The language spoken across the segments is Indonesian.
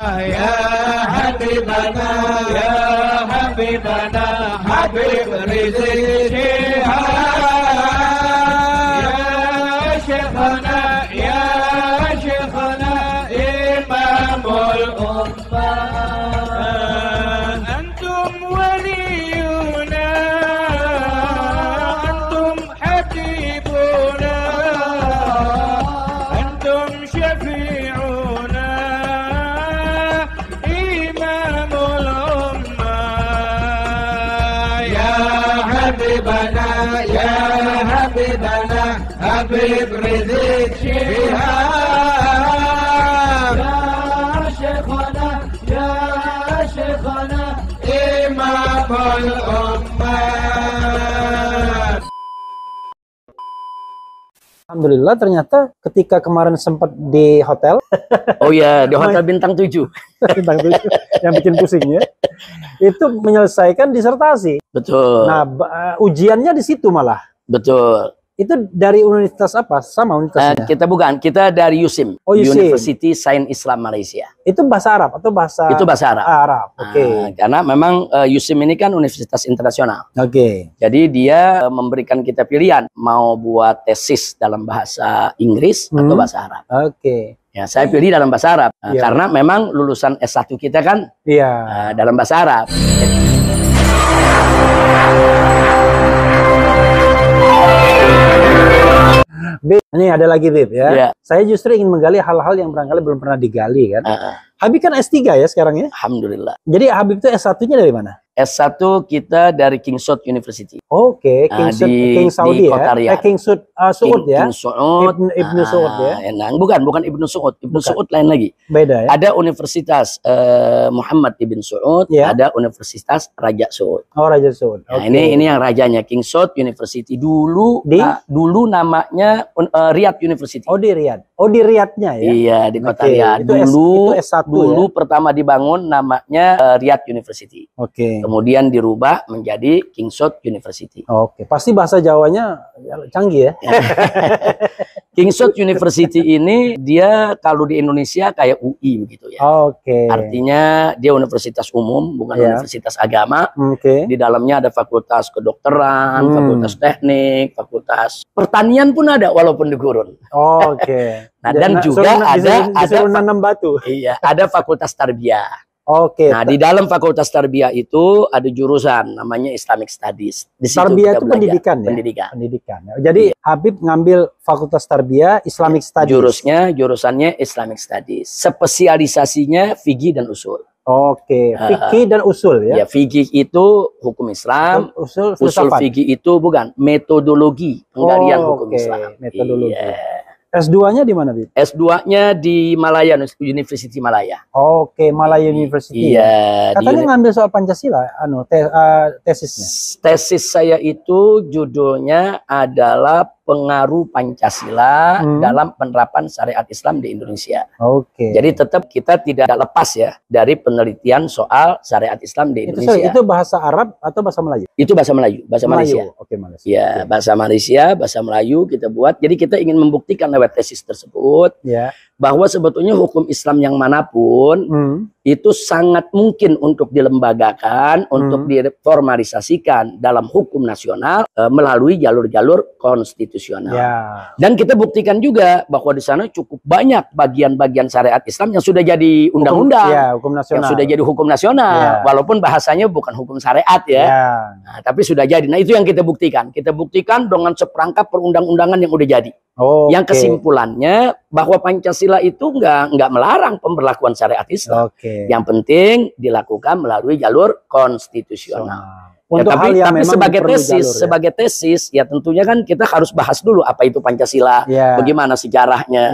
Ya Habibana, ya Habibana, Habib Rizik Syihab, ya Syekhana, ya Syekhana, Imamul Ummah. Antum waliyuna, antum habibuna, antum syafi'una, Imamul Ummah. Ya Habibana, ya Habibana, Habib Rizik Syihab, ya Syekhana, ya Syekhana, Imamul Ummah. Alhamdulillah ternyata ketika kemarin sempat di hotel Oh ya, di hotel bintang 7. bintang 7 yang bikin pusingnya itu menyelesaikan disertasi. Betul. Nah, ujiannya di situ malah. Betul. Itu dari universitas apa? Sama universitasnya? Kita dari USIM, Oh, USIM. University Sains Islam Malaysia. Itu bahasa Arab atau bahasa? Itu bahasa Arab. Arab. Oke. Karena memang USIM ini kan universitas internasional. Oke. Jadi dia memberikan kita pilihan mau buat tesis dalam bahasa Inggris atau bahasa Arab. Oke. Ya, saya pilih dalam bahasa Arab Iya. karena memang lulusan S1 kita kan Iya. dalam bahasa Arab. Bib, ini ada lagi Bib ya. Iya. Saya justru ingin menggali hal-hal yang barangkali belum pernah digali kan. Habib kan S3 ya sekarang ya. Alhamdulillah. Jadi Habib itu S1-nya dari mana? S1 kita dari King Saud University. Oke, King Saudi di ya. Kota Riyadh. King Saud ya. King Saud. Ibnu Saud ya. Bukan Ibnu Saud. Ibnu Saud lain lagi. Beda ya. Ada Universitas Muhammad Ibn Saud, Ya. ada Universitas Raja Saud. Oh, Raja Saud. Nah, Oke. ini yang rajanya King Saud University dulu. Di? Dulu namanya Riyadh University. Oh, di Riyadh. Oh, di Riyadhnya ya. Iya, di Kota Oke, Riyadh. itu Dulu itu S1 dulu ya? pertama dibangun namanya Riyadh University. Oke. Kemudian dirubah menjadi King Saud University. Oke, pasti bahasa Jawanya canggih ya. King Saud University ini dia kalau di Indonesia kayak UI begitu ya. Oke. Artinya dia universitas umum, bukan Ya. universitas agama. Oke. Di dalamnya ada fakultas kedokteran, Hmm. fakultas teknik, fakultas pertanian pun ada walaupun di gurun. Oke. Nah, dan juga disuruh nanam batu. Iya, ada fakultas tarbiyah. Oke. Nah, di dalam fakultas tarbiyah itu ada jurusan namanya Islamic Studies. Di situ Tarbiyah kita itu belajar pendidikan ya? pendidikan. Pendidikan. Jadi Habib ngambil Fakultas Tarbiyah Islamic Studies. Jurusannya Islamic Studies. Spesialisasinya fikih dan usul. Oke, fikih dan usul ya. Ya, fikih itu hukum Islam, Usul usul filsafat. fikih itu bukan metodologi penggalian hukum oke, Islam. metodologi. Iya. S2-nya di mana, Bib? S2-nya di Malaya, University Malaya. Oke, Malaya University. Iya. Katanya ngambil soal Pancasila, tesisnya. Tesis saya itu judulnya adalah pengaruh Pancasila dalam penerapan syariat Islam di Indonesia. Oke. Jadi tetap kita tidak lepas ya dari penelitian soal syariat Islam di Indonesia. Itu bahasa Arab atau bahasa Melayu? Itu bahasa Melayu, bahasa Malaysia. Oke, Malaysia. Ya, bahasa Malaysia, bahasa Melayu kita buat. Jadi kita ingin membuktikan lewat tesis tersebut Ya. bahwa sebetulnya hukum Islam yang manapun itu sangat mungkin untuk dilembagakan, untuk diformalisasikan dalam hukum nasional melalui jalur-jalur konstitusional. Ya. Dan kita buktikan juga bahwa di sana cukup banyak bagian-bagian syariat Islam yang sudah jadi undang-undang, Ya, hukum nasional. yang sudah jadi hukum nasional, Ya. walaupun bahasanya bukan hukum syariat ya. Ya. Nah, tapi sudah jadi. Nah, itu yang kita buktikan. Kita buktikan dengan seperangkap perundang-undangan yang udah jadi. Yang kesimpulannya bahwa Pancasila itu nggak melarang pemberlakuan syariat Islam. Oke. Yang penting dilakukan melalui jalur konstitusional. Untuk Ya, hal yang tapi memang sebagai perlu tesis, jalur, ya. sebagai tesis, ya tentunya kan kita harus bahas dulu apa itu Pancasila, Ya. bagaimana sejarahnya,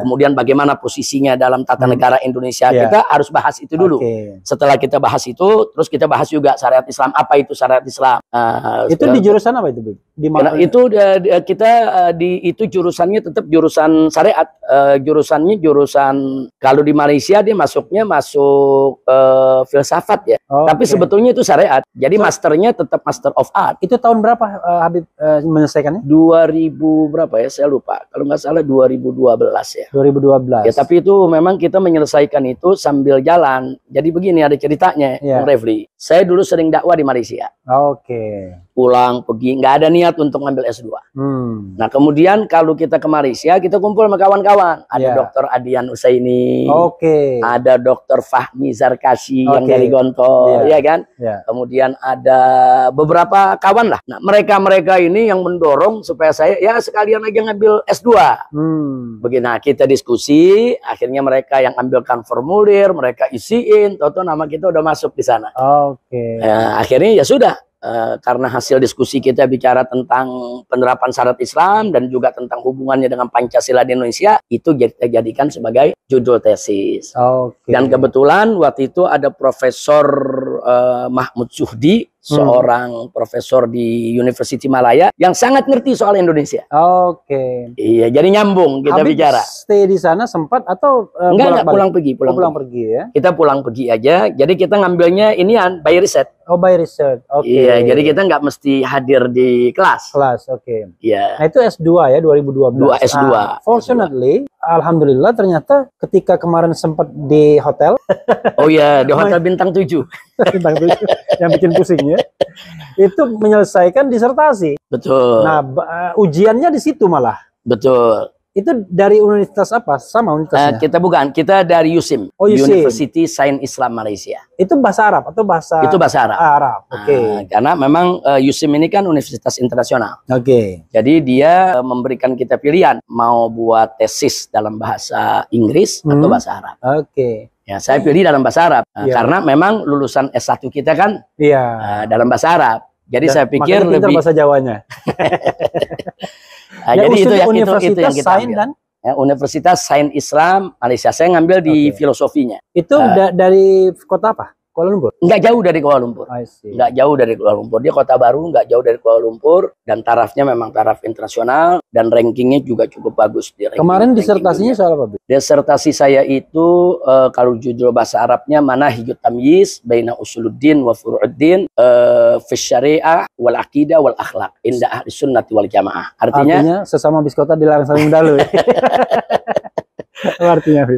kemudian bagaimana posisinya dalam tata negara Indonesia. Ya. Kita harus bahas itu dulu. Oke. Setelah kita bahas itu, terus kita bahas juga syariat Islam. Apa itu syariat Islam? Itu di jurusan apa itu, Bu? Di Karena itu kita itu jurusannya tetap jurusan syariat. Jurusannya jurusan, kalau di Malaysia dia masuknya masuk filsafat ya. Tapi sebetulnya itu syariat. Jadi masternya tetap Master of Art. Itu tahun berapa Habib menyelesaikannya? 2000 berapa ya? Saya lupa. Kalau nggak salah 2012 ya. 2012. Ya, tapi itu memang kita menyelesaikan itu sambil jalan. Jadi begini ada ceritanya, Bang Refli. Saya dulu sering dakwah di Malaysia. Pulang pergi, nggak ada niat untuk ngambil S2. Nah kemudian kalau kita ke Malaysia, kita kumpul sama kawan-kawan. Ada Dr. Adian Usaini, ada Dr. Fahmi Zarkasi yang dari Gontor, ya kan? Kemudian ada beberapa kawan lah. Nah mereka ini yang mendorong supaya saya ya sekalian aja ngambil S2. Begini, nah, kita diskusi, akhirnya mereka yang ambilkan formulir, mereka isiin, toto nama kita udah masuk di sana. Nah, akhirnya ya sudah. Karena hasil diskusi kita bicara tentang penerapan syariat Islam dan juga tentang hubungannya dengan Pancasila di Indonesia, itu kita jadikan sebagai judul tesis. Dan kebetulan waktu itu ada Profesor Mahmud Suhdi, seorang profesor di University Malaya yang sangat ngerti soal Indonesia. Iya, jadi nyambung kita Habib bicara. Stay di sana sempat atau enggak pulang pergi, pulang pergi ya. Kita pulang pergi aja. Jadi kita ngambilnya inian by research. By research. Iya, jadi kita nggak mesti hadir di kelas. Iya. Nah, itu S2 ya 2012. S2. Fortunately, alhamdulillah ternyata ketika kemarin sempat di hotel. Oh iya, di hotel bintang 7. Bintang 7 yang bikin pusing ya. Itu menyelesaikan disertasi. Betul. Nah, ujiannya di situ malah. Betul. Itu dari universitas apa? Sama universitasnya? Kita bukan, kita dari USIM. University Sains Islam Malaysia. Itu bahasa Arab atau bahasa? Itu bahasa Arab. Arab. Karena memang USIM ini kan universitas internasional. Jadi dia memberikan kita pilihan mau buat tesis dalam bahasa Inggris atau bahasa Arab. Ya, saya pilih dalam bahasa Arab karena memang lulusan S1 kita kan dalam bahasa Arab. Jadi saya pikir lebih bahasa Jawanya. Jadi itu yang kita Sains ambil. Universitas Sains Islam Malaysia. Saya ngambil di filosofinya. Itu dari kota apa? Kuala Lumpur? Nggak jauh dari Kuala Lumpur. Nggak jauh dari Kuala Lumpur. Dia kota baru, nggak jauh dari Kuala Lumpur. Dan tarafnya memang taraf internasional. Dan rankingnya juga cukup bagus. Kemarin disertasinya soal apa? Disertasi saya itu, kalau judul bahasa Arabnya, Manahijut Tamyiz Baina Usuluddin wa Furu'uddin fi syariah wal aqidah wal akhlaq inda ahli sunnati wal jamaah. Artinya sesama biskota dilarang saling mendalu.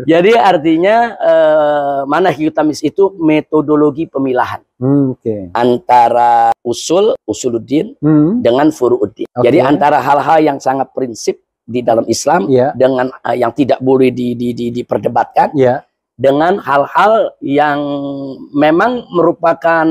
Jadi artinya Manahijut Tamyiz itu metodologi pemilahan antara usuluddin dengan furu'uddin. Jadi antara hal-hal yang sangat prinsip di dalam Islam dengan yang tidak boleh diperdebatkan dengan hal-hal yang memang merupakan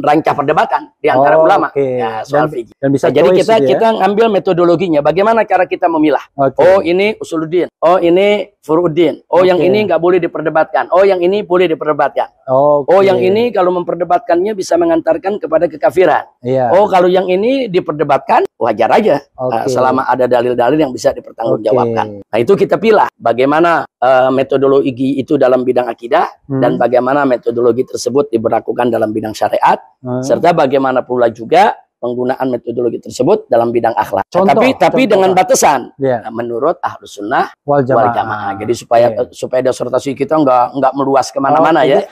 rancah perdebatan di antara ulama soal fikih. Jadi kita ngambil metodologinya, bagaimana cara kita memilah. Oh ini usuluddin, oh ini furu'uddin, oh yang ini nggak boleh diperdebatkan, oh yang ini boleh diperdebatkan, oh yang ini kalau memperdebatkannya bisa mengantarkan kepada kekafiran. Oh kalau yang ini diperdebatkan wajar aja selama ada dalil-dalil yang bisa dipertanggungjawabkan. Nah itu kita pilih bagaimana metodologi itu dalam bidang akidah dan bagaimana metodologi tersebut diberlakukan dalam bidang syariat serta bagaimana pula juga penggunaan metodologi tersebut dalam bidang akhlak. Tapi dengan batasan menurut Ahlus Sunnah wal Jamaah. Jadi supaya disertasi kita nggak meluas kemana-mana ya.